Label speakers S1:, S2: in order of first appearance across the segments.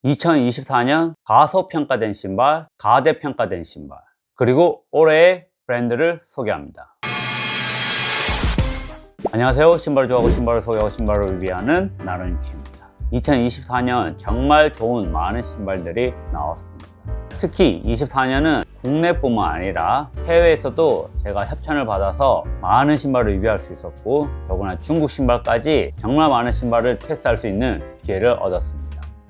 S1: 2024년 가소평가된 신발, 가대평가된 신발, 그리고 올해의 브랜드를 소개합니다. 안녕하세요. 신발을 좋아하고 신발을 소개하고 신발을 리뷰하는 나른키입니다. 2024년 정말 좋은 많은 신발들이 나왔습니다. 특히 24년은 국내뿐만 아니라 해외에서도 제가 협찬을 받아서 많은 신발을 리뷰할 수 있었고, 더구나 중국 신발까지 정말 많은 신발을 테스트할 수 있는 기회를 얻었습니다.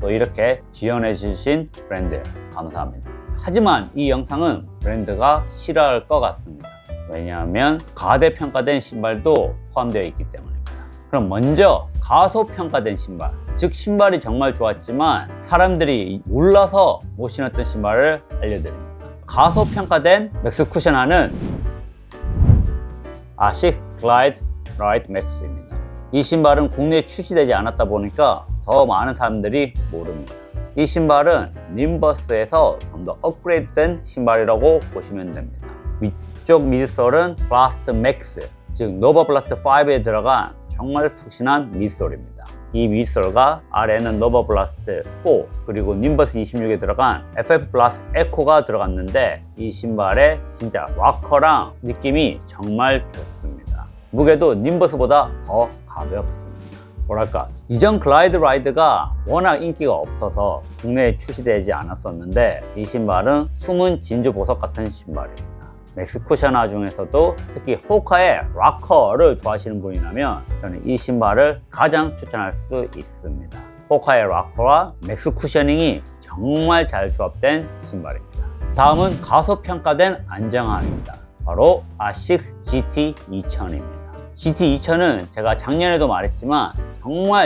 S1: 또 이렇게 지원해 주신 브랜드 감사합니다. 하지만 이 영상은 브랜드가 싫어할 것 같습니다. 왜냐하면 가대평가된 신발도 포함되어 있기 때문입니다. 그럼 먼저 가소평가된 신발, 즉 신발이 정말 좋았지만 사람들이 몰라서 못 신었던 신발을 알려드립니다. 가소평가된 맥스 쿠션하는 아식스 글라이드 라이트 맥스입니다. 이 신발은 국내에 출시되지 않았다 보니까 더 많은 사람들이 모릅니다. 이 신발은 님버스에서 좀 더 업그레이드된 신발이라고 보시면 됩니다. 위쪽 미드솔은 블라스트 맥스, 즉 노바 블라스트 5에 들어간 정말 푹신한 미드솔입니다. 이 미드솔과 아래는 노바 블라스트 4 그리고 님버스 26에 들어간 FF 플러스 에코가 들어갔는데, 이 신발의 진짜 락커랑 느낌이 정말 좋습니다. 무게도 님버스보다 더 가볍습니다. 뭐랄까, 이전 글라이드 라이드가 워낙 인기가 없어서 국내에 출시되지 않았었는데, 이 신발은 숨은 진주 보석 같은 신발입니다. 맥스 쿠셔나 중에서도 특히 호카의 락커를 좋아하시는 분이라면 저는 이 신발을 가장 추천할 수 있습니다. 호카의 락커와 맥스 쿠셔닝이 정말 잘 조합된 신발입니다. 다음은 가소평가된 안정함입니다. 바로 아식스 GT2000입니다. GT2000은 제가 작년에도 말했지만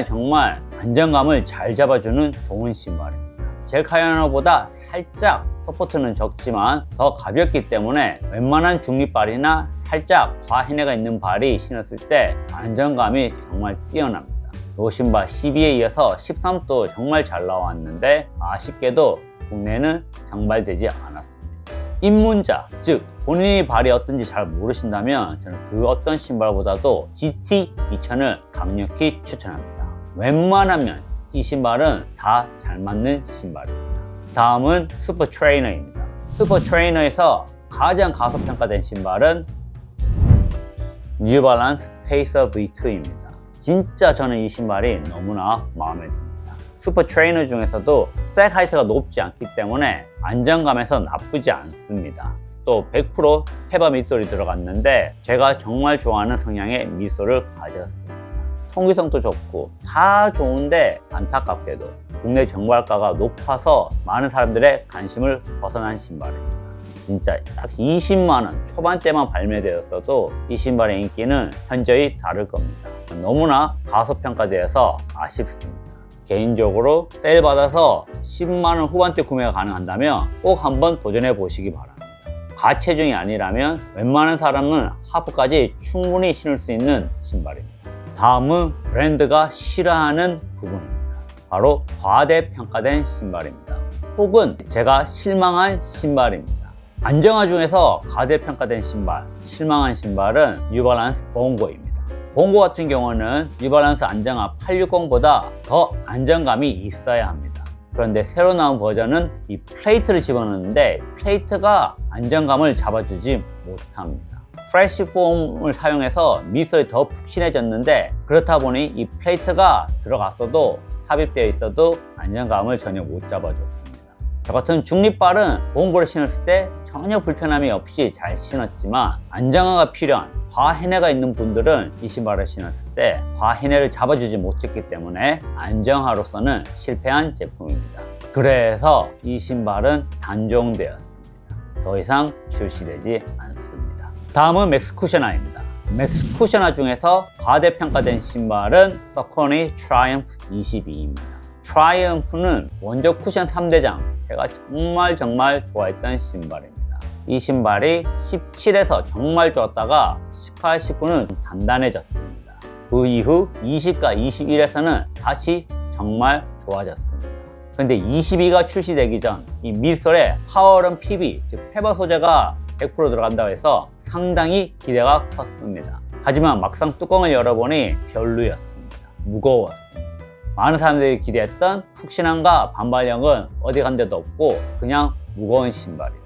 S1: 정말 안정감을 잘 잡아주는 좋은 신발입니다. 젤카이언보다 살짝 서포트는 적지만 더 가볍기 때문에 웬만한 중립발이나 살짝 과해내가 있는 발이 신었을 때 안정감이 정말 뛰어납니다. 이 신발 12에 이어서 13도 정말 잘 나왔는데 아쉽게도 국내는 장발되지 않았습니다. 입문자, 즉 본인이 발이 어떤지 잘 모르신다면 저는 그 어떤 신발보다도 GT2000을 강력히 추천합니다. 웬만하면 이 신발은 다 잘 맞는 신발입니다. 다음은 슈퍼 트레이너입니다. 슈퍼 트레이너에서 가장 가소평가된 신발은 뉴발란스 페이서 V2입니다. 진짜 저는 이 신발이 너무나 마음에 듭니다. 슈퍼 트레이너 중에서도 스택 하이트가 높지 않기 때문에 안정감에서 나쁘지 않습니다. 또 100% 페바 밑솔이 들어갔는데 제가 정말 좋아하는 성향의 밑솔을 가졌습니다. 통기성도 좋고 다 좋은데 안타깝게도 국내 정발가가 높아서 많은 사람들의 관심을 벗어난 신발입니다. 진짜 딱 20만원 초반대만 발매되었어도 이 신발의 인기는 현저히 다를 겁니다. 너무나 가소평가되어서 아쉽습니다. 개인적으로 세일 받아서 10만원 후반대 구매가 가능한다면 꼭 한번 도전해 보시기 바랍니다. 가체중이 아니라면 웬만한 사람은 하프까지 충분히 신을 수 있는 신발입니다. 다음은 브랜드가 싫어하는 부분입니다. 바로 과대평가된 신발입니다. 혹은 제가 실망한 신발입니다. 안정화 중에서 과대평가된 신발, 실망한 신발은 뉴발란스 봉고입니다. 봉고 같은 경우는 뉴발란스 안정화 860보다 더 안정감이 있어야 합니다. 그런데 새로 나온 버전은 이 플레이트를 집어넣는데 플레이트가 안정감을 잡아주지 못합니다. 프레쉬 폼을 사용해서 미솔이 더 푹신해졌는데, 그렇다 보니 이 플레이트가 들어갔어도 삽입되어 있어도 안정감을 전혀 못 잡아줬습니다. 저 같은 중립발은 봉고를 신었을 때 전혀 불편함이 없이 잘 신었지만, 안정화가 필요한 과해내가 있는 분들은 이 신발을 신었을 때 과해내를 잡아주지 못했기 때문에 안정화로서는 실패한 제품입니다. 그래서 이 신발은 단종되었습니다. 더 이상 출시되지 않습니다. 다음은 맥스 쿠셔나입니다. 맥스 쿠셔나 중에서 과대평가된 신발은 서코니 트라이엄프 22입니다. 트라이엄프는 원조 쿠션 3대장, 제가 정말 좋아했던 신발입니다. 이 신발이 17에서 정말 좋았다가 18, 19는 단단해졌습니다. 그 이후 20과 21에서는 다시 정말 좋아졌습니다. 근데 22가 출시되기 전 이 밑솔에 파워런 PB, 즉 페버 소재가 100% 들어간다고 해서 상당히 기대가 컸습니다. 하지만 막상 뚜껑을 열어보니 별로였습니다. 무거웠습니다. 많은 사람들이 기대했던 푹신함과 반발력은 어디 간 데도 없고 그냥 무거운 신발이에요.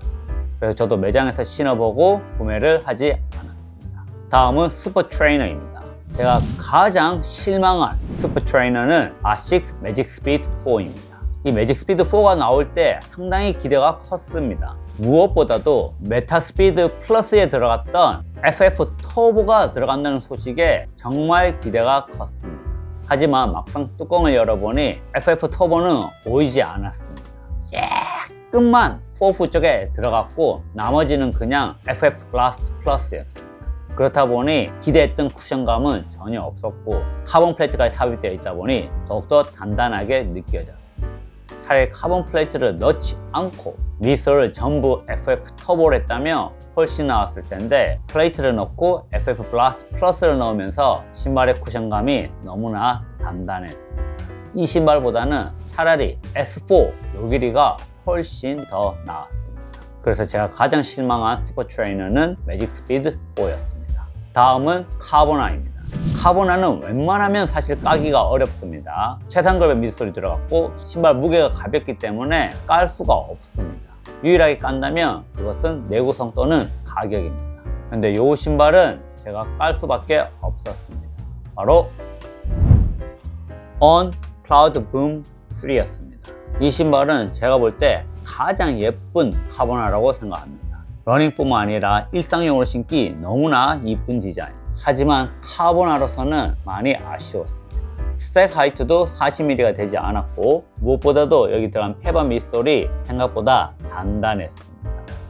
S1: 그래서 저도 매장에서 신어보고 구매를 하지 않았습니다. 다음은 슈퍼 트레이너입니다. 제가 가장 실망한 슈퍼 트레이너는 아식스 매직 스피드 4입니다. 이 매직 스피드 4가 나올 때 상당히 기대가 컸습니다. 무엇보다도 메타 스피드 플러스에 들어갔던 FF 터보가 들어간다는 소식에 정말 기대가 컸습니다. 하지만 막상 뚜껑을 열어보니 FF 터보는 보이지 않았습니다. 조금만 4부 쪽에 들어갔고 나머지는 그냥 FF 블라스트 플러스였습니다. 그렇다 보니 기대했던 쿠션감은 전혀 없었고 카본 플레이트까지 삽입되어 있다 보니 더욱더 단단하게 느껴졌습니다. 차라리 카본 플레이트를 넣지 않고 미솔을 전부 FF 터보를 했다면 훨씬 나았을 텐데 플레이트를 넣고 FF 블라스트 플러스를 넣으면서 신발의 쿠션감이 너무나 단단했습니다. 이 신발보다는 차라리 S4 요 길이가 훨씬 더 나았습니다. 그래서 제가 가장 실망한 슈퍼 트레이너는 매직 스피드 4였습니다. 다음은 카보나입니다. 카보나는 웬만하면 사실 까기가 어렵습니다. 최상급의 미드솔이 들어갔고 신발 무게가 가볍기 때문에 깔 수가 없습니다. 유일하게 깐다면 그것은 내구성 또는 가격입니다. 근데 이 신발은 제가 깔 수밖에 없었습니다. 바로 On Cloud Boom 3였습니다. 이 신발은 제가 볼 때 가장 예쁜 카보나라고 생각합니다. 러닝뿐만 아니라 일상용으로 신기 너무나 이쁜 디자인. 하지만 카보나로서는 많이 아쉬웠습니다. 스택 하이트도 40mm가 되지 않았고 무엇보다도 여기 들어간 페바 밑솔이 생각보다 단단했습니다.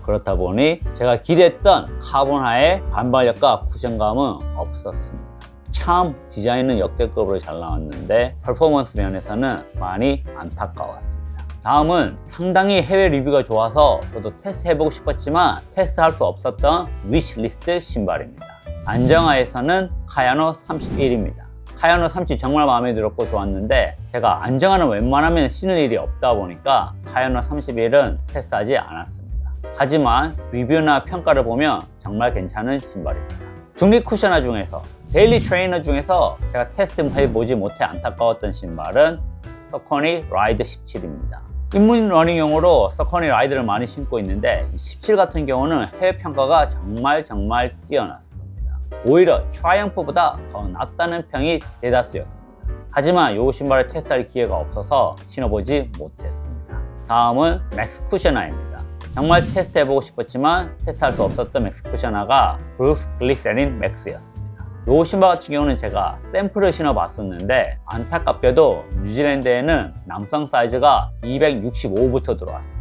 S1: 그렇다 보니 제가 기대했던 카보나의 반발력과 쿠션감은 없었습니다. 참 디자인은 역대급으로 잘 나왔는데 퍼포먼스 면에서는 많이 안타까웠습니다. 다음은 상당히 해외 리뷰가 좋아서 저도 테스트 해보고 싶었지만 테스트할 수 없었던 위시리스트 신발입니다. 안정화에서는 카야노 31입니다. 카야노 30 정말 마음에 들었고 좋았는데 제가 안정화는 웬만하면 신을 일이 없다 보니까 카야노 31은 테스트하지 않았습니다. 하지만 리뷰나 평가를 보면 정말 괜찮은 신발입니다. 중립 쿠셔너 중에서 데일리 트레이너 중에서 제가 테스트 해보지 못해 안타까웠던 신발은 서커니 라이드 17입니다. 입문 러닝용으로 서커니 라이드를 많이 신고 있는데 17 같은 경우는 해외 평가가 정말 뛰어났습니다. 오히려 트라이언프보다 더 낫다는 평이 대다수였습니다. 하지만 이 신발을 테스트할 기회가 없어서 신어보지 못했습니다. 다음은 맥스 쿠셔너입니다. 정말 테스트 해보고 싶었지만 테스트할 수 없었던 맥스 쿠셔너가 브루스 글리세린 맥스였습니다. 이 신발 같은 경우는 제가 샘플을 신어봤었는데 안타깝게도 뉴질랜드에는 남성 사이즈가 265부터 들어왔습니다.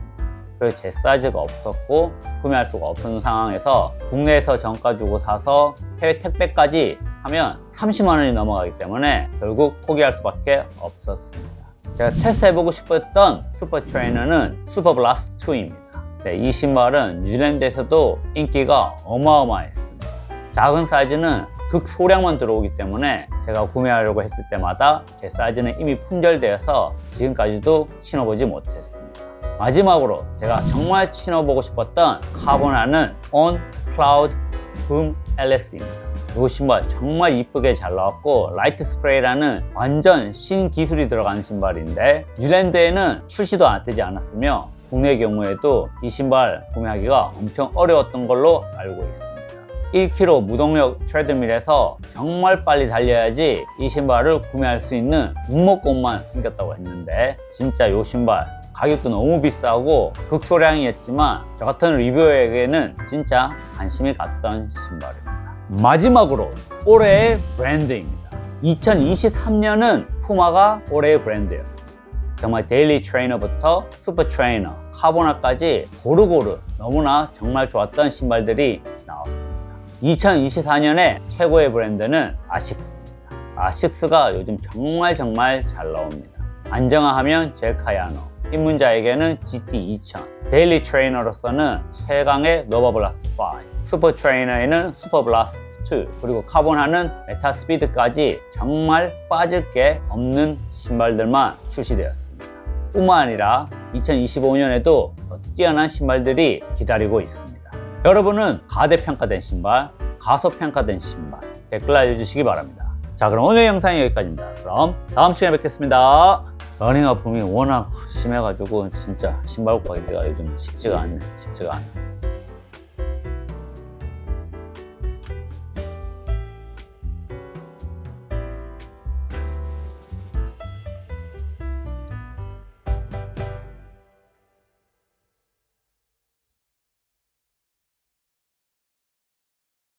S1: 그래서 제 사이즈가 없었고 구매할 수가 없는 상황에서 국내에서 정가 주고 사서 해외 택배까지 하면 30만 원이 넘어가기 때문에 결국 포기할 수밖에 없었습니다. 제가 테스트 해보고 싶었던 슈퍼 트레이너는 슈퍼 블라스트 2입니다. 네, 이 신발은 뉴질랜드에서도 인기가 어마어마했습니다. 작은 사이즈는 극소량만 들어오기 때문에 제가 구매하려고 했을 때마다 제 사이즈는 이미 품절되어서 지금까지도 신어보지 못했습니다. 마지막으로 제가 정말 신어보고 싶었던 카보나는 On Cloud Boom LS입니다. 이 신발 정말 이쁘게 잘 나왔고 라이트 스프레이라는 완전 신기술이 들어간 신발인데 뉴질랜드에는 출시도 되지 않았으며 국내 경우에도 이 신발 구매하기가 엄청 어려웠던 걸로 알고 있습니다. 1km 무동력 트레드밀에서 정말 빨리 달려야지 이 신발을 구매할 수 있는 눈목공만 생겼다고 했는데 진짜 이 신발 가격도 너무 비싸고 극소량이었지만 저 같은 리뷰어에게는 진짜 관심이 갔던 신발입니다. 마지막으로 올해의 브랜드입니다. 2023년은 푸마가 올해의 브랜드였습니다. 정말 데일리 트레이너부터 슈퍼 트레이너, 카보나까지 고루고루 너무나 정말 좋았던 신발들이 나왔습니다. 2024년에 최고의 브랜드는 아식스입니다. 아식스가 요즘 정말 잘 나옵니다. 안정화하면 젤카야노, 입문자에게는 GT2000, 데일리 트레이너로서는 최강의 노바블라스트 5, 슈퍼 트레이너에는 슈퍼 블라스트 2, 그리고 카보나는 메타 스피드까지 정말 빠질 게 없는 신발들만 출시되었습니다. 뿐만 아니라 2025년에도 더 뛰어난 신발들이 기다리고 있습니다. 여러분은 가대평가된 신발, 가소평가된 신발 댓글 알려주시기 바랍니다. 자, 그럼 오늘 영상이 여기까지입니다. 그럼 다음 시간에 뵙겠습니다. 러닝 아픔이 워낙 심해가지고 진짜 신발 굽기가 요즘 쉽지가 않네.